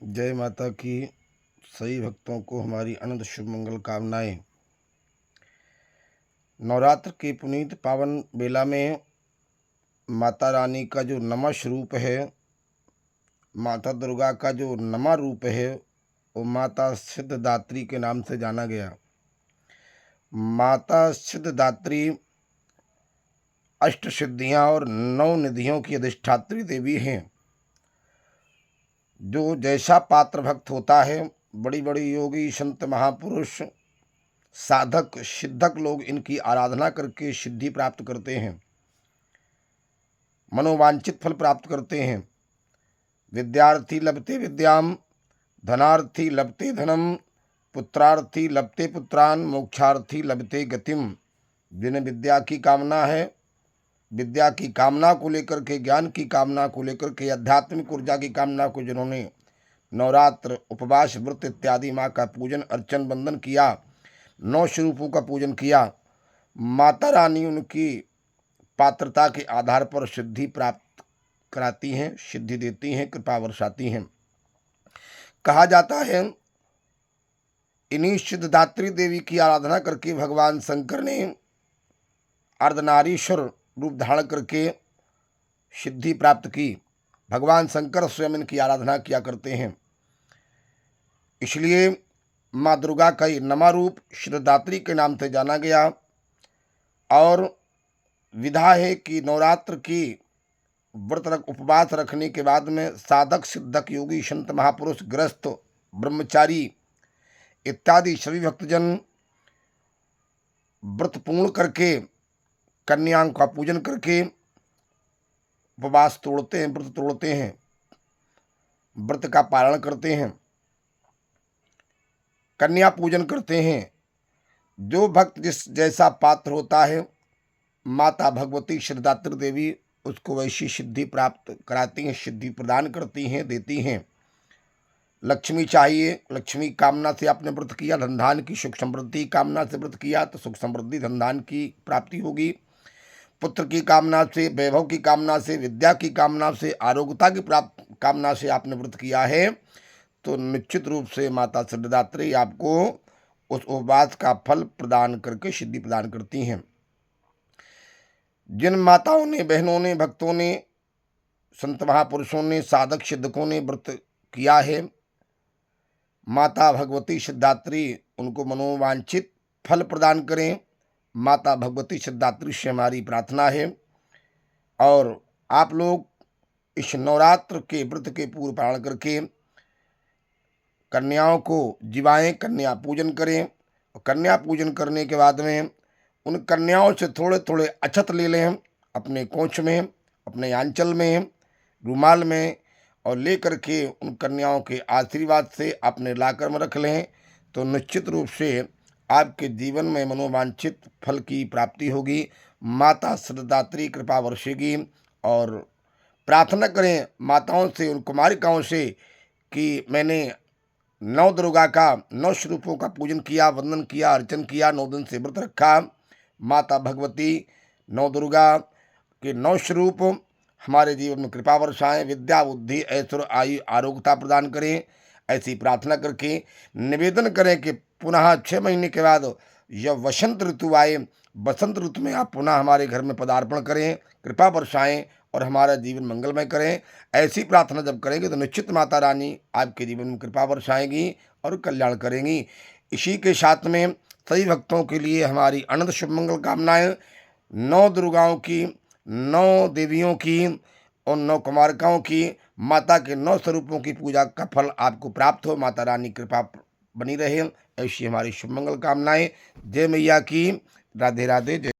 जय माता की। सभी भक्तों को हमारी अनंत शुभ मंगल कामनाएं। नवरात्र के पुनीत पावन बेला में माता रानी का जो नमा स्वरूप है, माता दुर्गा का जो नमा रूप है, वो माता सिद्धदात्री के नाम से जाना गया। माता सिद्धदात्री अष्ट सिद्धियां और 9 निधियों की अधिष्ठात्री देवी हैं। जो जैसा पात्र भक्त होता है, बड़ी बड़ी योगी संत महापुरुष साधक सिद्धक लोग इनकी आराधना करके सिद्धि प्राप्त करते हैं, मनोवांछित फल प्राप्त करते हैं। विद्यार्थी लभते विद्याम, धनार्थी लभते धनम, पुत्रार्थी लभते पुत्रान, मोक्षार्थी लभते गतिम। जिन्हें विद्या की कामना है, विद्या की कामना को लेकर के, ज्ञान की कामना को लेकर के, आध्यात्मिक ऊर्जा की कामना को जिन्होंने नवरात्र उपवास व्रत इत्यादि माँ का पूजन अर्चन वंदन किया, 9 स्वरूपों का पूजन किया, माता रानी उनकी पात्रता के आधार पर सिद्धि प्राप्त कराती हैं, सिद्धि देती हैं, कृपा वर्षाती हैं। कहा जाता है इन्हीं सिद्धदात्री देवी की आराधना करके भगवान शंकर ने अर्धनारीश्वर रूप धारण करके सिद्धि प्राप्त की। भगवान शंकर स्वयं इनकी आराधना किया करते हैं। इसलिए माँ दुर्गा का ये नमा रूप सिद्धदात्री के नाम से जाना गया। और विधा है कि नवरात्र की व्रत उपवास रखने के बाद में साधक सिद्धक योगी संत महापुरुष गृहस्थ ब्रह्मचारी इत्यादि सभी भक्तजन व्रत पूर्ण करके कन्याओं का पूजन करके उपवास तोड़ते हैं, व्रत तोड़ते हैं, व्रत का पालन करते हैं, कन्या पूजन करते हैं। जो भक्त जिस जैसा पात्र होता है, माता भगवती सिद्धदात्री देवी उसको वैसी सिद्धि प्राप्त कराती हैं, सिद्धि प्रदान करती हैं, देती हैं। लक्ष्मी चाहिए, लक्ष्मी कामना से आपने व्रत किया, धनधान की सुख समृद्धि कामना से व्रत किया तो सुख समृद्धि धनधान की प्राप्ति होगी। पुत्र की कामना से, वैभव की कामना से, विद्या की कामना से, आरोग्यता की प्राप्त कामना से आपने व्रत किया है तो निश्चित रूप से माता सिद्धदात्री आपको उस उपवास का फल प्रदान करके सिद्धि प्रदान करती हैं। जिन माताओं ने, बहनों ने, भक्तों ने, संत महापुरुषों ने, साधक सिद्धकों ने व्रत किया है, माता भगवती सिद्धदात्री उनको मनोवांछित फल प्रदान करें। माता भगवती सिद्धदात्री से हमारी प्रार्थना है। और आप लोग इस नवरात्र के व्रत के पूर्व पारण करके कन्याओं को जिवाएं, कन्या पूजन करें। और कन्या पूजन करने के बाद में उन कन्याओं से थोड़े थोड़े अक्षत ले लें अपने कोंछ में, अपने आंचल में, रुमाल में, और ले करके उन कन्याओं के आशीर्वाद से अपने लाकर में रख लें तो निश्चित रूप से आपके जीवन में मनोवांछित फल की प्राप्ति होगी। माता सिद्धदात्री कृपा वर्षेगी। और प्रार्थना करें माताओं से, उन कुमारिकाओं से कि मैंने 9 दुर्गा का 9 स्वरूपों का पूजन किया, वंदन किया, अर्चन किया, 9 दिन से व्रत रखा। माता भगवती 9 दुर्गा के 9 स्वरूप हमारे जीवन में कृपा वर्षाएं, विद्या बुद्धि ऐश्वर्य आयु आरोग्यता प्रदान करें। ऐसी प्रार्थना करके निवेदन करें कि पुनः 6 महीने के बाद जब वसंत ऋतु आए, बसंत ऋतु में आप पुनः हमारे घर में पदार्पण करें, कृपा वर्षाएं और हमारा जीवन मंगलमय करें। ऐसी प्रार्थना जब करेंगे तो निश्चित माता रानी आपके जीवन में कृपा वर्षाएंगी और कल्याण करेंगी। इसी के साथ में सभी भक्तों के लिए हमारी अनंत शुभ मंगल कामनाएं। 9 दुर्गाओं की, 9 देवियों की और 9 कुमारिकाओं की, माता के 9 स्वरूपों की पूजा का फल आपको प्राप्त हो। माता रानी कृपा बनी रहे, ऐसी हमारी शुभ मंगल कामनाएं। जय मैया की। राधे राधे। जय